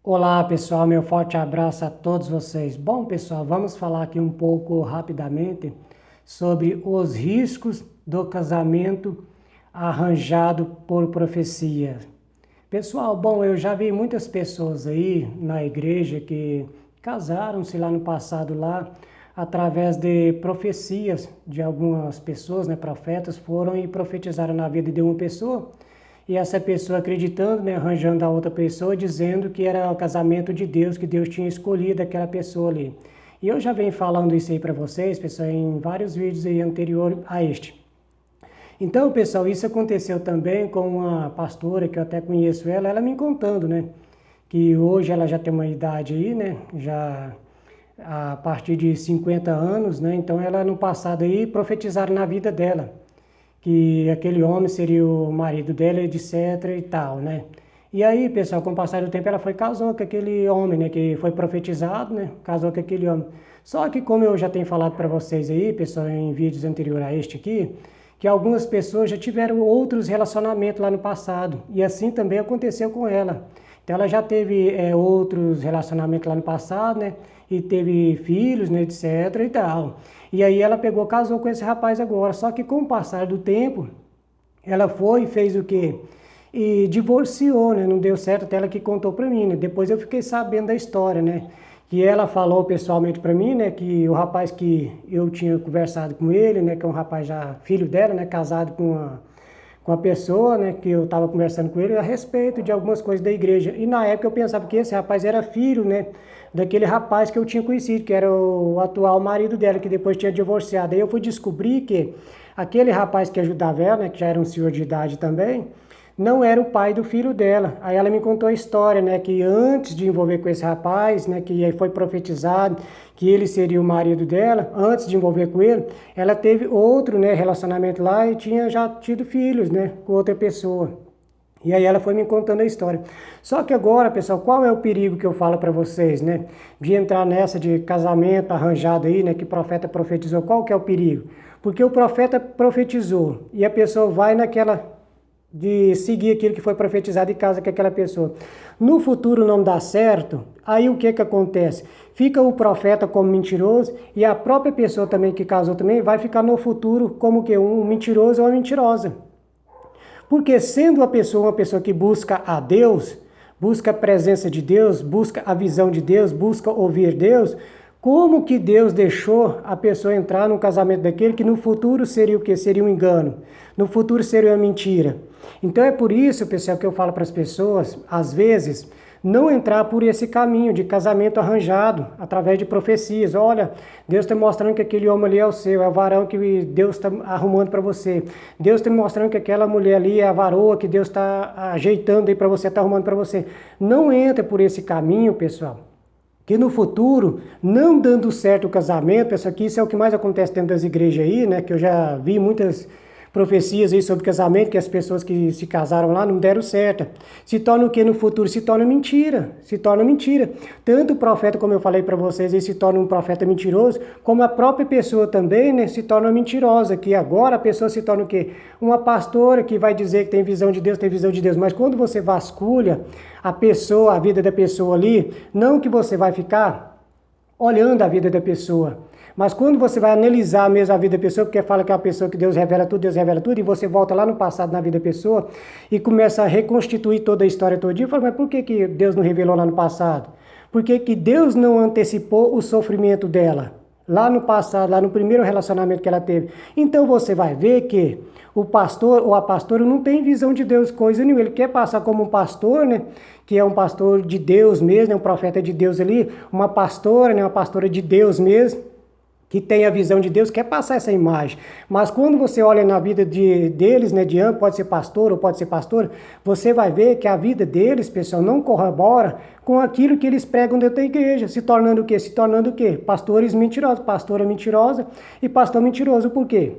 Olá pessoal, meu forte abraço a todos vocês. Bom pessoal, vamos falar aqui um pouco rapidamente sobre os riscos do casamento arranjado por profecia. Pessoal, bom, eu já vi muitas pessoas aí na igreja que casaram-se lá no passado lá através de profecias de algumas pessoas, né, profetas, foram e profetizaram na vida de uma pessoa. E essa pessoa acreditando, né, arranjando a outra pessoa, dizendo que era o casamento de Deus, que Deus tinha escolhido aquela pessoa ali. E eu já venho falando isso aí para vocês, pessoal, em vários vídeos aí anterior a este. Então, pessoal, isso aconteceu também com uma pastora que eu até conheço ela me contando, né, que hoje ela já tem uma idade aí, né, já a partir de 50 anos, né, então ela no passado aí profetizaram na vida dela que aquele homem seria o marido dela, etc e tal, né? E aí, pessoal, com o passar do tempo, ela foi casou com aquele homem, né? Que foi profetizado, né? Casou com aquele homem. Só que, como eu já tenho falado para vocês aí, pessoal, em vídeos anteriores a este aqui, que algumas pessoas já tiveram outros relacionamentos lá no passado. E assim também aconteceu com ela. Então, ela já teve outros relacionamentos lá no passado, né? E teve filhos, né? Etc e tal. E aí ela pegou, casou com esse rapaz agora. Só que com o passar do tempo, ela foi e fez o quê? E divorciou, né? Não deu certo, até ela que contou para mim, né? Depois eu fiquei sabendo da história, né? Que ela falou pessoalmente para mim, né? Que o rapaz que eu tinha conversado com ele, né? Que é um rapaz já filho dela, né? Casado com a pessoa, né? Que eu estava conversando com ele a respeito de algumas coisas da igreja. E na época eu pensava que esse rapaz era filho, né? Daquele rapaz que eu tinha conhecido, que era o atual marido dela, que depois tinha divorciado. Aí eu fui descobrir que aquele rapaz que ajudava ela, né, que já era um senhor de idade também, não era o pai do filho dela. Aí ela me contou a história, né, que antes de envolver com esse rapaz, né, que aí foi profetizado que ele seria o marido dela, antes de envolver com ele, ela teve outro, né, relacionamento lá e tinha já tido filhos, né, com outra pessoa. E aí ela foi me contando a história. Só que agora, pessoal, qual é o perigo que eu falo para vocês, né? De entrar nessa de casamento arranjado aí, né? Que o profeta profetizou. Qual que é o perigo? Porque o profeta profetizou e a pessoa vai naquela de seguir aquilo que foi profetizado e casa com aquela pessoa. No futuro não dá certo, aí o que que acontece? Fica o profeta como mentiroso e a própria pessoa também que casou também vai ficar no futuro como que um mentiroso ou uma mentirosa. Porque sendo a pessoa uma pessoa que busca a Deus, busca a presença de Deus, busca a visão de Deus, busca ouvir Deus, como que Deus deixou a pessoa entrar num casamento daquele que no futuro seria o quê? Seria um engano. No futuro seria uma mentira. Então é por isso, pessoal, que eu falo para as pessoas, às vezes, não entrar por esse caminho de casamento arranjado, através de profecias. Olha, Deus está mostrando que aquele homem ali é o seu, é o varão que Deus está arrumando para você. Deus está mostrando que aquela mulher ali é a varoa que Deus está ajeitando aí para você, está arrumando para você. Não entra por esse caminho, pessoal. Que no futuro, não dando certo o casamento, pessoal, que isso é o que mais acontece dentro das igrejas aí, né? Que eu já vi muitas profecias aí sobre casamento, que as pessoas que se casaram lá não deram certo. Se torna o que no futuro? Se torna mentira. Se torna mentira. Tanto o profeta, como eu falei para vocês, ele se torna um profeta mentiroso, como a própria pessoa também, né, se torna mentirosa, que agora a pessoa se torna o quê? Uma pastora que vai dizer que tem visão de Deus, tem visão de Deus. Mas quando você vasculha a pessoa, a vida da pessoa ali, não que você vai ficar olhando a vida da pessoa, mas quando você vai analisar mesmo a vida da pessoa, porque fala que é uma pessoa que Deus revela tudo, e você volta lá no passado na vida da pessoa e começa a reconstituir toda a história todinha, fala, mas por que que Deus não revelou lá no passado? Por que que Deus não antecipou o sofrimento dela? Lá no passado, lá no primeiro relacionamento que ela teve. Então você vai ver que o pastor ou a pastora não tem visão de Deus coisa nenhuma. Ele quer passar como um pastor, né? Que é um pastor de Deus mesmo, né? Um profeta de Deus ali. Uma pastora, né? Uma pastora de Deus mesmo, que tem a visão de Deus, quer passar essa imagem. Mas quando você olha na vida deles, né, de ambos, pode ser pastor ou pode ser pastora, você vai ver que a vida deles, pessoal, não corrobora com aquilo que eles pregam dentro da igreja, se tornando o quê? Se tornando o quê? Pastores mentirosos, pastora mentirosa e pastor mentiroso. Por quê?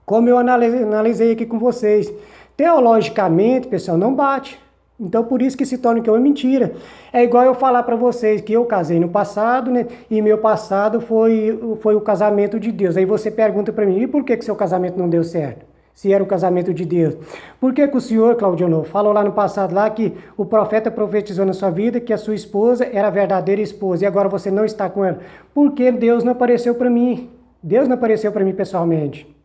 Como eu analisei aqui com vocês, teologicamente, pessoal, não bate. Então, por isso que se torna que é uma mentira. É igual eu falar para vocês que eu casei no passado, né? E meu passado foi o casamento de Deus. Aí você pergunta para mim, e por que que seu casamento não deu certo? se era o casamento de Deus. Por que que o senhor, Claudionor, falou lá no passado lá que o profeta profetizou na sua vida que a sua esposa era a verdadeira esposa e agora você não está com ela? Porque Deus não apareceu para mim. Deus não apareceu para mim pessoalmente.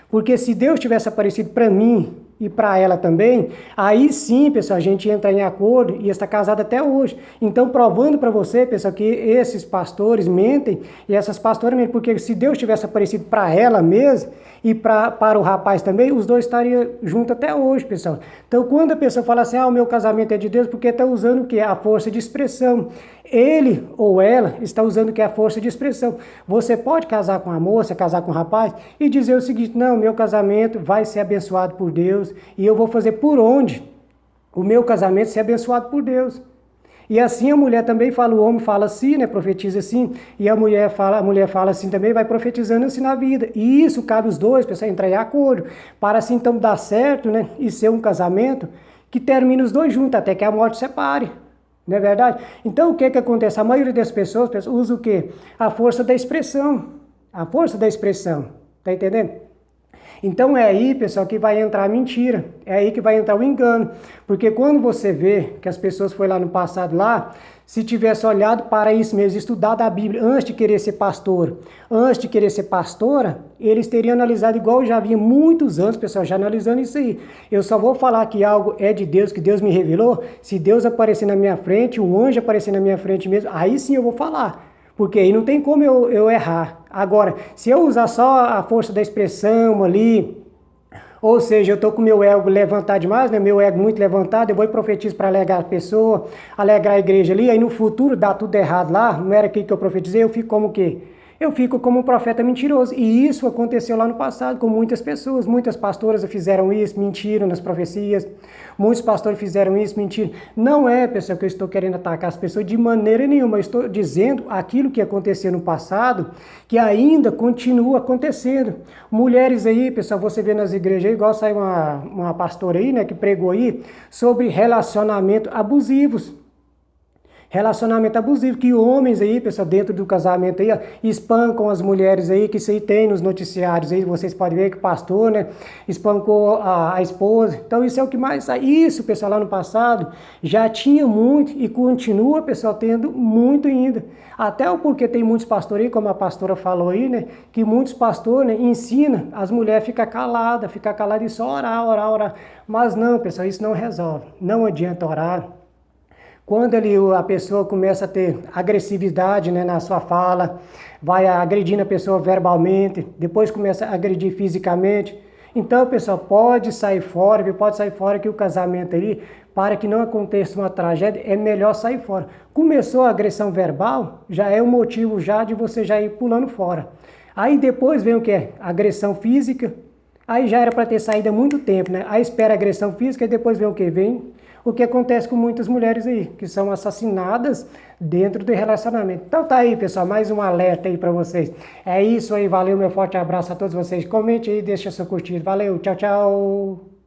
Porque se Deus tivesse aparecido para mim e para ela também, aí sim, pessoal, a gente entra em acordo e está casado até hoje. Então, provando para você, pessoal, que esses pastores mentem e essas pastoras mentem, porque se Deus tivesse aparecido para ela mesmo e para o rapaz também, os dois estariam juntos até hoje, pessoal. Então, quando a pessoa fala assim, o meu casamento é de Deus, porque está usando o quê? A força de expressão. Ele ou ela está usando o que é a força de expressão. Você pode casar com a moça, casar com o rapaz e dizer o seguinte, não, meu casamento vai ser abençoado por Deus e eu vou fazer por onde o meu casamento ser abençoado por Deus. E assim a mulher também fala, o homem fala assim, né, profetiza assim, e a mulher fala assim também, vai profetizando assim na vida. E isso cabe os dois, pessoal, entrar em acordo, para assim então dar certo, né, e ser um casamento que termine os dois juntos, até que a morte separe. Não é verdade? Então o que que acontece? A maioria das pessoas usa o quê? A força da expressão. A força da expressão. Tá entendendo? Então é aí, pessoal, que vai entrar a mentira. É aí que vai entrar o engano. Porque quando você vê que as pessoas foram lá no passado lá, se tivesse olhado para isso mesmo, estudado a Bíblia antes de querer ser pastor, antes de querer ser pastora, eles teriam analisado igual eu já havia muitos anos, pessoal, já analisando isso aí. Eu só vou falar que algo é de Deus, que Deus me revelou, se Deus aparecer na minha frente, um anjo aparecer na minha frente mesmo, aí sim eu vou falar. Porque aí não tem como eu errar. Agora, se eu usar só a força da expressão ali, ou seja, eu estou com o meu ego levantado demais, né? Meu ego muito levantado, eu vou e profetizo para alegrar a pessoa, alegrar a igreja ali, aí no futuro dá tudo errado lá, não era aquilo que eu profetizei, eu fico como o quê? Eu fico como um profeta mentiroso. E isso aconteceu lá no passado com muitas pessoas. Muitas pastoras fizeram isso, mentiram nas profecias. Muitos pastores fizeram isso, mentiram. Não é, pessoal, que eu estou querendo atacar as pessoas de maneira nenhuma. Eu estou dizendo aquilo que aconteceu no passado, que ainda continua acontecendo. Mulheres aí, pessoal, você vê nas igrejas aí, igual saiu uma pastora aí, né, que pregou aí, sobre relacionamento abusivos. Relacionamento abusivo, que homens aí, pessoal, dentro do casamento aí, ó, espancam as mulheres aí, que isso aí tem nos noticiários aí, vocês podem ver que o pastor, né, espancou a esposa. Então isso é o que mais sai. Isso, pessoal, lá no passado já tinha muito e continua, pessoal, tendo muito ainda. Até o porque tem muitos pastores aí, como a pastora falou aí, né, que muitos pastores, né, ensinam as mulheres a ficar caladas e só orar. Mas não, pessoal, isso não resolve. Não adianta orar. Quando a pessoa começa a ter agressividade, né, na sua fala, vai agredindo a pessoa verbalmente, depois começa a agredir fisicamente. Então, pessoal, pode sair fora que o casamento aí, para que não aconteça uma tragédia, é melhor sair fora. Começou a agressão verbal, já é o motivo já de você já ir pulando fora. Aí depois vem o que? Agressão física. Aí já era para ter saído há muito tempo, né? Aí espera a agressão física e depois vem o que? Vem o que acontece com muitas mulheres aí, que são assassinadas dentro do relacionamento. Então tá aí, pessoal, mais um alerta aí para vocês. É isso aí, valeu, meu forte abraço a todos vocês. Comente aí, deixa seu curtir. Valeu, tchau, tchau.